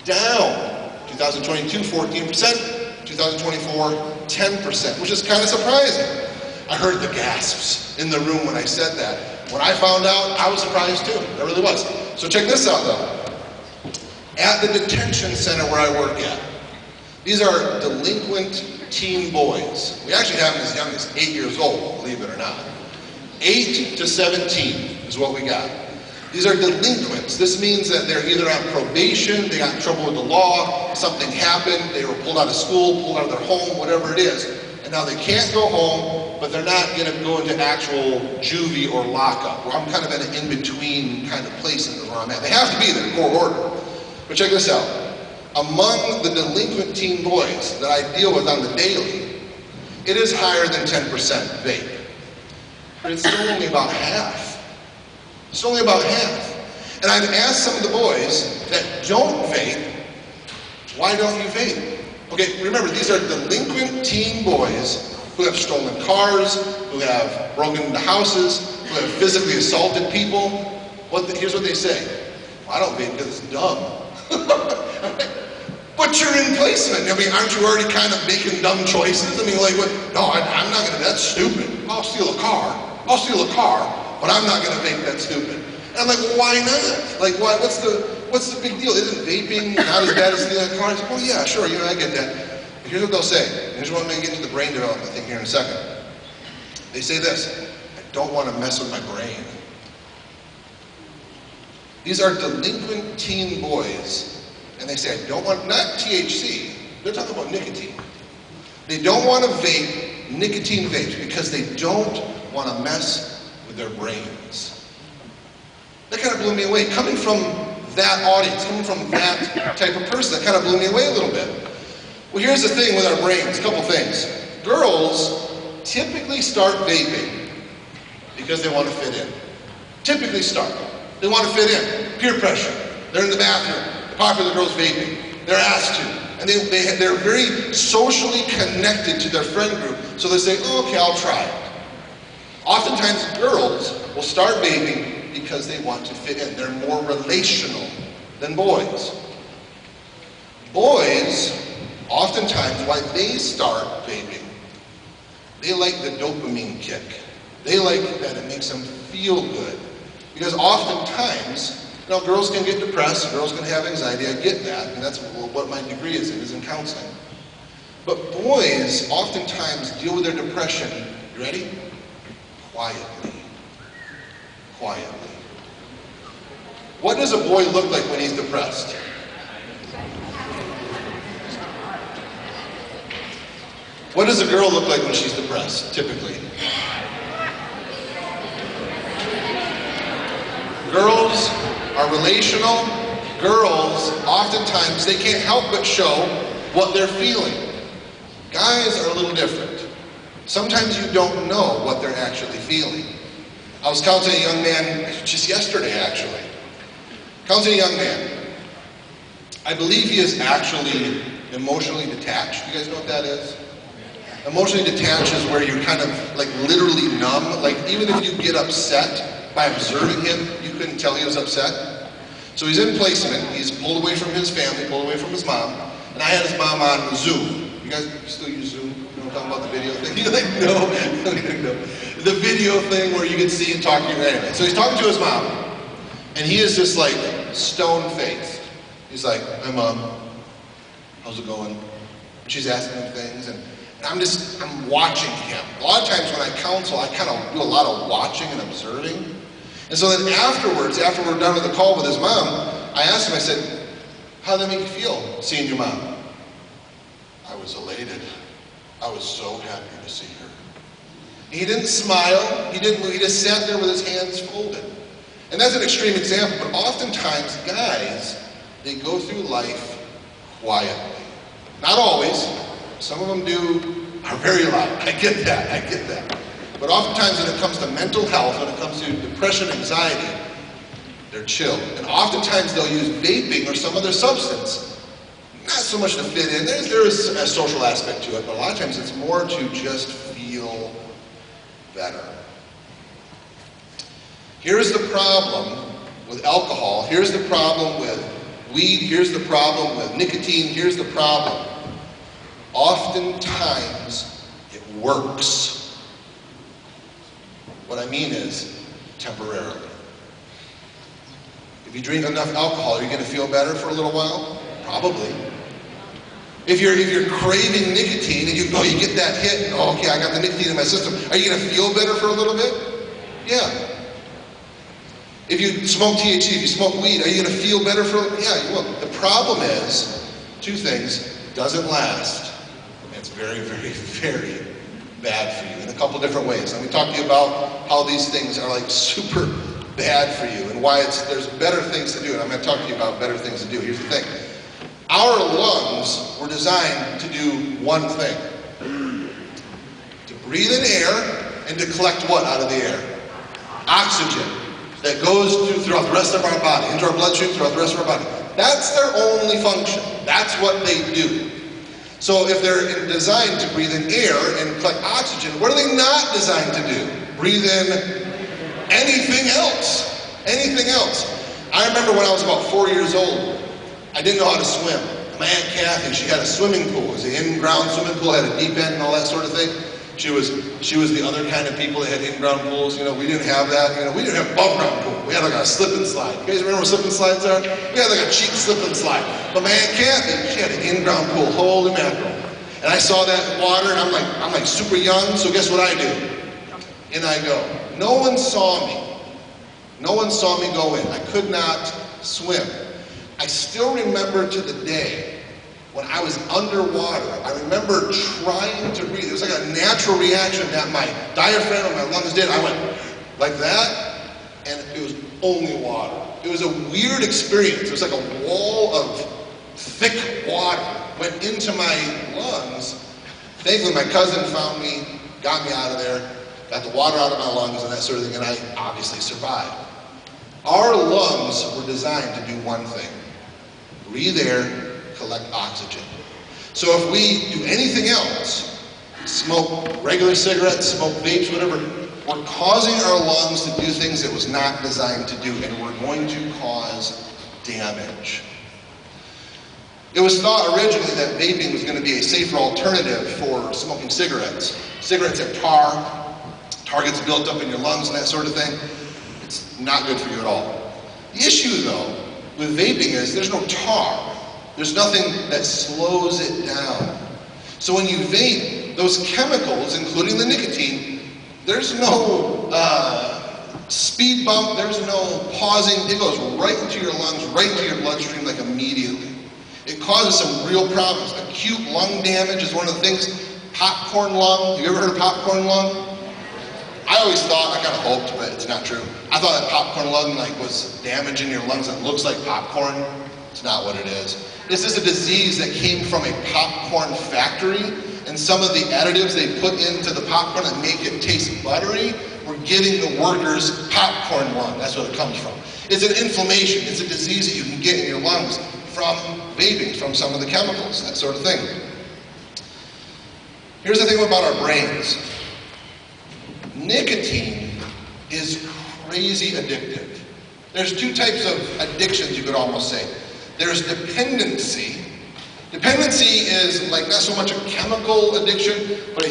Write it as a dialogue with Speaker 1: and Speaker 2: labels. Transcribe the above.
Speaker 1: down. 2022, 14%, 2024, 10%, which is kind of surprising. I heard the gasps in the room when I said that. When I found out, I was surprised too. I really was. So check this out though. At the detention center where I work at, these are delinquent teen boys. We actually have them as young as 8 years old, believe it or not. 8 to 17 is what we got. These are delinquents. This means that they're either on probation, they got in trouble with the law, something happened, they were pulled out of school, pulled out of their home, whatever it is. And now they can't go home, but they're not going to go into actual juvie or lockup. I'm kind of in an in-between kind of place in where I'm at. They have to be there, court order. But check this out. Among the delinquent teen boys that I deal with on the daily, it is higher than 10% vape. But it's still only about half. It's only about half. And I've asked some of the boys that don't vape, why don't you vape? Okay, remember, these are delinquent teen boys who have stolen cars, who have broken into houses, who have physically assaulted people. Here's what they say. Well, I don't vape because it's dumb. But you're in placement. I mean, aren't you already kind of making dumb choices? I mean, like, what? No, I'm not going to, that's stupid. I'll steal a car, but I'm not going to vape that stupid. And I'm like, well, why not? Like, why? What's the big deal? Isn't vaping not as bad as stealing a car? I said, well, yeah, sure, I get that. But here's what they'll say. Here's what I'm going to get into the brain development thing here in a second. They say this: I don't want to mess with my brain. These are delinquent teen boys, and they say, I don't want, not THC, they're talking about nicotine. They don't want to vape nicotine vapes because they don't want to mess with their brains. That kind of blew me away. Coming from that audience, coming from that type of person, that kind of blew me away a little bit. Well, here's the thing with our brains, a couple things. Girls typically start vaping because they want to fit in. Typically start. They want to fit in. Peer pressure. They're in the bathroom. The popular girl's vaping. They're asked to. And they're very socially connected to their friend group, so they say, oh, okay, I'll try it. Oftentimes girls will start vaping because they want to fit in. They're more relational than boys. Boys, oftentimes, why they start vaping, they like the dopamine kick. They like that it makes them feel good. Because oftentimes, girls can get depressed, girls can have anxiety, I get that, and that's what my degree is in counseling. But boys oftentimes deal with their depression, you ready? Quietly. What does a boy look like when he's depressed? What does a girl look like when she's depressed, typically? Girls are relational. Girls, oftentimes, they can't help but show what they're feeling. Guys are a little different. Sometimes you don't know what they're actually feeling. I was counseling a young man just yesterday, actually. Counseling a young man. I believe he is actually emotionally detached. You guys know what that is? Emotionally detached is where you're kind of like literally numb. Like even if you get upset by observing him, you couldn't tell he was upset. So he's in placement. He's pulled away from his family, pulled away from his mom. And I had his mom on Zoom. You guys still use Zoom? You know what I'm talking about, the video thing? You're like, no. The video thing where you can see and talk to you anyway. So he's talking to his mom. And he is just like stone-faced. He's like, hi mom, how's it going? And she's asking him things, and I'm watching him. A lot of times when I counsel, I kind of do a lot of watching and observing. And so then afterwards, after we're done with the call with his mom, I asked him, I said, how did that make you feel, seeing your mom? I was elated. I was so happy to see her. He didn't smile, he just sat there with his hands folded. And that's an extreme example, but oftentimes guys, they go through life quietly. Not always. Some of them are very loud. I get that. But oftentimes when it comes to mental health, when it comes to depression, anxiety, they're chill. And oftentimes they'll use vaping or some other substance, not so much to fit in. There is a social aspect to it, but a lot of times it's more to just feel better. Here's the problem with alcohol. Here's the problem with weed, here's the problem. With nicotine, here's the problem. Oftentimes, it works. What I mean is, temporarily. If you drink enough alcohol, are you going to feel better for a little while? Probably. If you're craving nicotine and you get that hit, and okay, I got the nicotine in my system, are you going to feel better for a little bit? Yeah. If you smoke THC, if you smoke weed, are you going to feel better for a little bit? Yeah, you will. The problem is, two things, it doesn't last. And it's very, very, very bad for you in a couple different ways. Let me talk to you about how these things are like super bad for you and why there's better things to do. And I'm going to talk to you about better things to do. Here's the thing. Our lungs were designed to do one thing. To breathe in air and to collect what out of the air? Oxygen that goes throughout the rest of our body, into our bloodstream, throughout the rest of our body. That's their only function. That's what they do. So if they're designed to breathe in air and collect oxygen, what are they not designed to do? Breathe in anything else. Anything else. I remember when I was about 4 years old, I didn't know how to swim. My Aunt Kathy, she had a swimming pool. It was an in-ground swimming pool, had a deep end and all that sort of thing. She was the other kind of people that had in-ground pools. We didn't have that. We didn't have above-ground pool. We had like a slip and slide. You guys remember what slip and slides are? We had like a cheap slip and slide. But my Aunt Kathy, she had an in-ground pool. Holy mackerel. And I saw that water, and I'm like super young, so guess what I do? In I go. No one saw me. No one saw me go in. I could not swim. I still remember to the day when I was underwater, I remember trying to breathe. It was like a natural reaction that my diaphragm and my lungs did. I went like that, and it was only water. It was a weird experience. It was like a wall of thick water went into my lungs. Thankfully, my cousin found me, got me out of there, got the water out of my lungs and that sort of thing, and I obviously survived. Our lungs were designed to do one thing. Breathe air, collect oxygen. So if we do anything else, smoke regular cigarettes, smoke vapes, whatever, we're causing our lungs to do things it was not designed to do, and we're going to cause damage. It was thought originally that vaping was going to be a safer alternative for smoking cigarettes. Cigarettes have tar gets built up in your lungs and that sort of thing. It's not good for you at all. The issue, though, with vaping is there's no tar. There's nothing that slows it down. So when you vape, those chemicals, including the nicotine, there's no speed bump, there's no pausing. It goes right into your lungs, right into your bloodstream, like immediately. It causes some real problems. Acute lung damage is one of the things. Popcorn lung. Have you ever heard of popcorn lung? I always thought, I kind of hoped, but it's not true. I thought that popcorn lung was damaging your lungs that looks like popcorn. It's not what it is. This is a disease that came from a popcorn factory, and some of the additives they put into the popcorn that make it taste buttery were giving the workers popcorn lung. That's what it comes from. It's an inflammation. It's a disease that you can get in your lungs from vaping, from some of the chemicals, that sort of thing. Here's the thing about our brains. Nicotine is crazy addictive. There's two types of addictions, you could almost say. There's dependency. Dependency is like not so much a chemical addiction, but